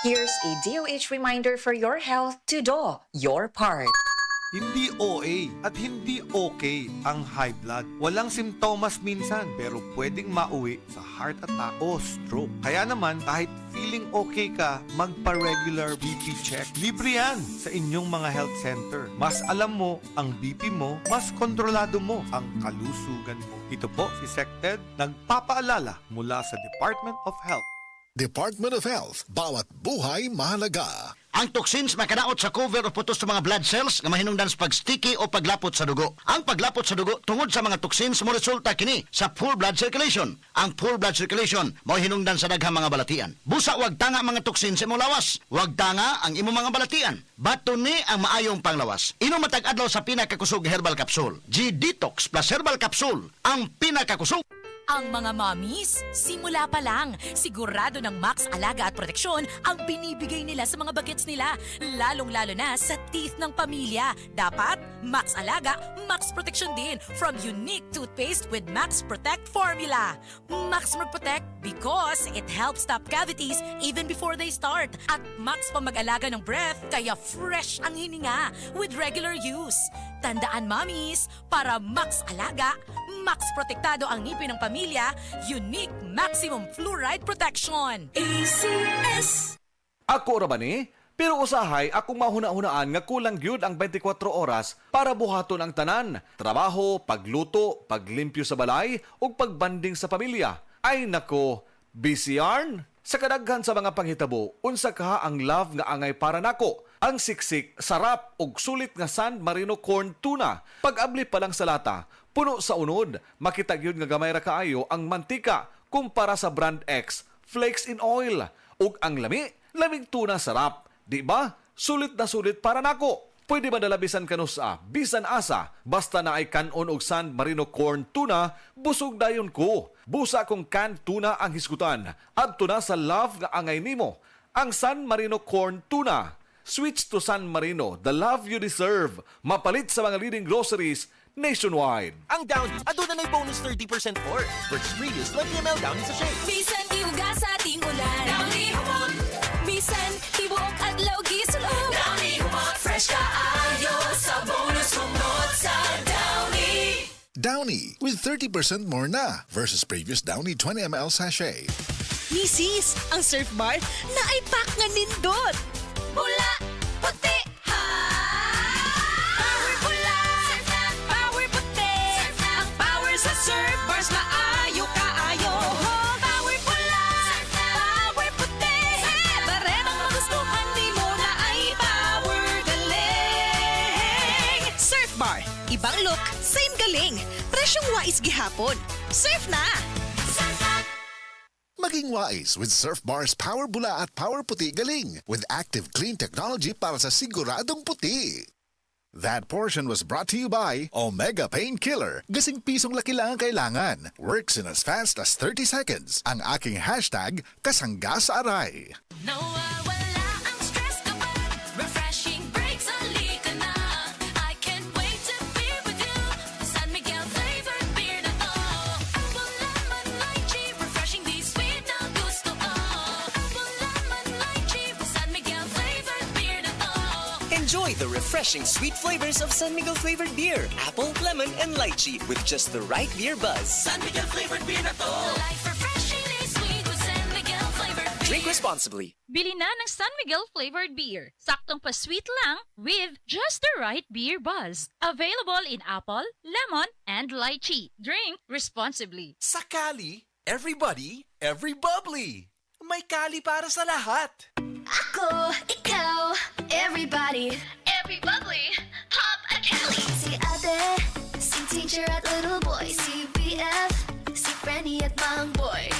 Here's a DOH reminder for your health to do your part. Hindi OA at hindi okay ang high blood. Walang simptomas minsan pero pwedeng mauwi sa heart attack o stroke. Kaya naman kahit feeling okay ka, magpa-regular BP check. Libre yan sa inyong mga health center. Mas alam mo ang BP mo, mas kontrolado mo ang kalusugan mo. Ito po si SecTed nagpapaalala mula sa Department of Health. Department of Health, bawat buhay mahalaga. Ang toxins makadaot sa cover o putos sa mga blood cells nga mahinungdan sa pag-sticky o paglapot sa dugo. Ang paglapot sa dugo tungod sa mga toxins mo resulta kini sa poor blood circulation. Ang poor blood circulation mao hinungdan sa daghang mga balatian. Busa wag tanga mga toxins sa imong lawas. Wag tanga ang imong mga balatian. Bato ni ang maayong panglawas. Inom matag adlaw sa pinakakusog herbal capsule. G-Detox plus herbal capsule ang pinakakusog. Ang mga mommies, simula pa lang, sigurado ng Max Alaga at Proteksyon ang binibigay nila sa mga bagets nila, lalong-lalo na sa teeth ng pamilya. Dapat, Max Alaga, Max Proteksyon din from unique toothpaste with Max Protect formula. Max Protect because it helps stop cavities even before they start. At Max pa mag-alaga ng breath, kaya fresh ang hininga with regular use. Tandaan, mommies, para Max Alaga, Max Protektado ang ngipin ng pamilya, unique maximum fluoride protection. ACS! Ako ra ba ni? Pero usahay akong mahuna-hunaan nga kulang gyud ang 24 oras para buhaton ang tanan. Trabaho, pagluto, paglimpyo sa balay ug pagbanding sa pamilya. Ay nako, busy yarn? Sa kadaghan sa mga panghitabo, unsa ka ang love nga angay para nako? Ang siksik, sarap ug sulit nga San Marino corn tuna. Pag-abli pa lang sa lata, puno sa unod, makita gyud nga gamay ra kaayo ang mantika kumpara sa brand X, flakes in oil. Ug ang lami, lamig tuna sarap. Di ba? Sulit na sulit para nako. Pwede ba dalabisan kanus bisan asa, basta na ay kanon og San Marino corn tuna, busog dayon ko. Busa kong canned tuna ang hisgutan. Adto na sa love nga angay nimo, ang San Marino corn tuna. Switch to San Marino, the love you deserve. Mapalit sa mga leading groceries nationwide. Ang Downy, aduna na'y bonus 30% for versus previous 20 ml Downy sachet. Bisan iuga sa ating ulan. Downy humot. Bisan ibuok adlaw gisulod. Downy humot. Fresh kaayo sa bonus humot sa Downy. Downy with 30% more na versus previous Downy 20 ml sachet. Misis, ang surf bar na ay pack nga nindot. Bula, puti, ha! Power bula, power puti. Ang power sa surf bars na ayo kaayo. Power bula, power puti. Baremang magustuhan di mo na ay power galing. Surf bar, ibang look, same galing. Presyong wais gihapon. Surf na! Maging wise with Surf Bar's Power Bula at Power Puti Galing with active clean technology para sa siguradong puti. That portion was brought to you by Omega Painkiller. Gasing pisong laki lang ang kailangan. Works in as fast as 30 seconds. Ang aking hashtag, kasangga sa aray. Nawawala ang stress kapag refreshing breaks halika na. I can't wait to be with you. San Miguel flavored beer na to. Apple lemon lychee, refreshing di sweet na gusto ko. Apple lemon lychee, San Miguel flavored beer na to. Enjoy the refreshing sweet flavors of San Miguel flavored beer, apple, lemon, and lychee with just the right beer buzz. San Miguel flavored beer na to. Life refreshingly sweet with San Miguel flavored beer. Drink responsibly. Bili na ng San Miguel flavored beer. Saktong pa-sweet lang with just the right beer buzz. Available in apple, lemon, and lychee. Drink responsibly. Sa Cali, everybody, every bubbly. May Cali para sa lahat. Ako, ikaw, everybody, Every bubbly, pop a Cali. si ate, si teacher at little boy, si BF, si Frenny at Mang Boy.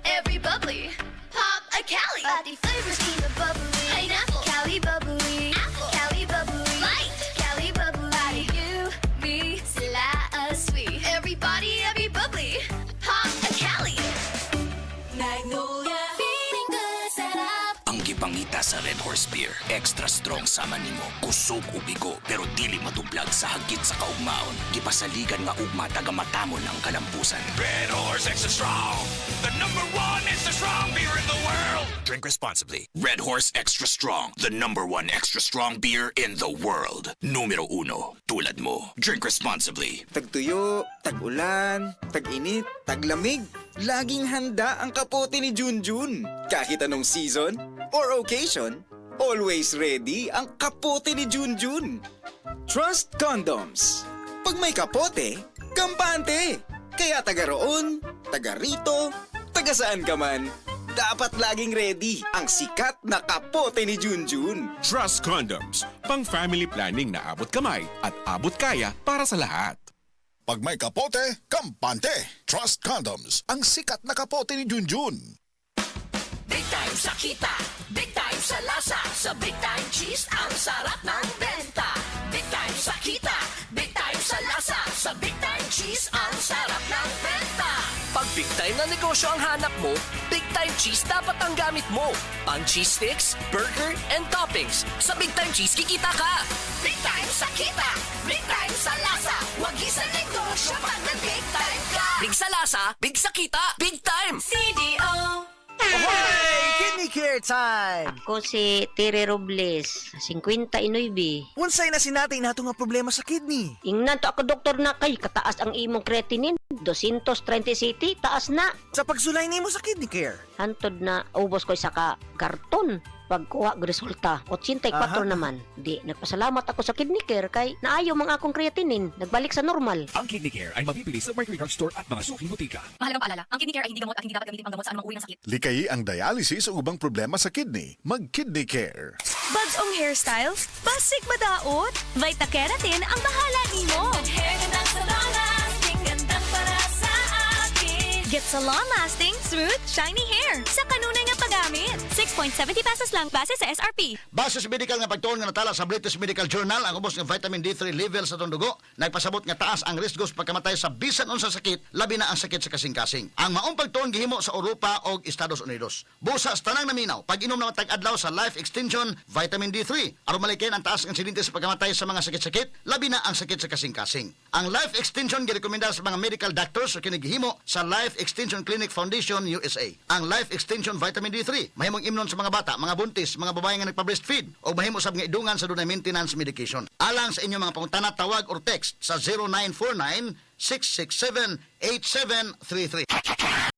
Every bubbly, pop a Cali. Pati flavors keep it bubbly. Pineapple, Cali bubbly. Apple, Cali bubbly. Light, Cali bubbly. Pati you, me, sila sweet. Everybody, every bubbly, pop a Cali. Magnolia, feeling good, set up. Ang pangita sa Red Horse Beer. Extra strong sama nimo. Kusog ubigo pero dili matublag sa hagit sa kaugmaon. Gipasaligan nga ugma taga matamon ang kalampusan. Red Horse Extra Strong, the #1 extra strong beer in the world. Drink responsibly. Red Horse Extra Strong, the #1 extra strong beer in the world. Numero 1, tulad mo. Drink responsibly. Tagtuyo, tag-ulan, tag-init, taglamig. Laging handa ang kapote ni Junjun. Kahit anong season or occasion, always ready ang kapote ni Junjun. Trust Condoms. Pag may kapote, kampante. Kaya taga roon, taga rito, taga saan ka man, dapat laging ready ang sikat na kapote ni Junjun. Trust Condoms, pang family planning na abot kamay at abot kaya para sa lahat. Pag may kapote, kampante. Trust Condoms, ang sikat na kapote ni Junjun. Big time sa kita, big time sa lasa, sa Big Time Cheese ang sarap ng benta. Big time sa kita, big time sa lasa, sa Big Time Cheese ang sarap ng benta. Pag big time na negosyo ang hanap mo, Big Time Cheese dapat ang gamit mo. Pang cheese sticks, burger, and toppings. Sa Big Time Cheese, kikita ka. Big time sa kita, big time sa lasa, wag isa negosyo pag nag-big time ka. Big sa lasa, big sa kita, big time. CDO. Kidney care time! Ako si Tere Robles, 59. Unsay na sinatay nato nga problema sa kidney? Ingnan to ako doktor na kay kataas ang imong creatinine. 230 city, taas na. Sa pagsulay nimo sa kidney care. Hantod na ubos ko sa ka karton. Pagkuha og resulta, 84 Aha. naman. Di, nagpasalamat ako sa kidney care kay naayo mga akong creatinine. Nagbalik sa normal. Ang Kidney Care ay mabibili sa Mercury Drug Store at mga suking butika. Mahalagang paalala, ang kidney care ay hindi gamot at hindi dapat gamitin pang gamot sa anumang uri ng sakit. Likayi ang dialysis o ubang problema sa kidney. Mag-Kidney Care. Bags-ong hairstyle? Basig madaot? Vita Keratin ang bahala nimo. Hair gandang sa long-lasting, gandang para sa akin. Get sa long-lasting, smooth, shiny hair sa kanunay nga paggamit. 6.70 pesos lang base sa SRP. Base sa medical nga pagtuon nga natala sa British Medical Journal, ang ubos ng vitamin D3 level sa itong dugo, nagpasabot nga taas ang risk sa pagkamatay sa bisan unsa sakit, labi na ang sakit sa kasing-kasing. Ang maong pagtuon gihimo sa Europa o Estados Unidos. Busa sa tanang naminaw, pag-inom na tag-adlaw sa Life Extension Vitamin D3, aron malikin ang taas ng insidente sa pagkamatay sa mga sakit-sakit, labi na ang sakit sa kasing-kasing. Ang Life Extension girekomenda sa mga medical doctors sa kinigihimo sa Life Extension Clinic Foundation USA. Ang Life Extension Vitamin D3 mahimong imnon sa mga bata, mga buntis, mga babae nga nagpa-breastfeed o mahimo sab nga idungan sa dunay maintenance medication. Alang sa inyong mga pangutana, tawag or text sa 0949 667 8733.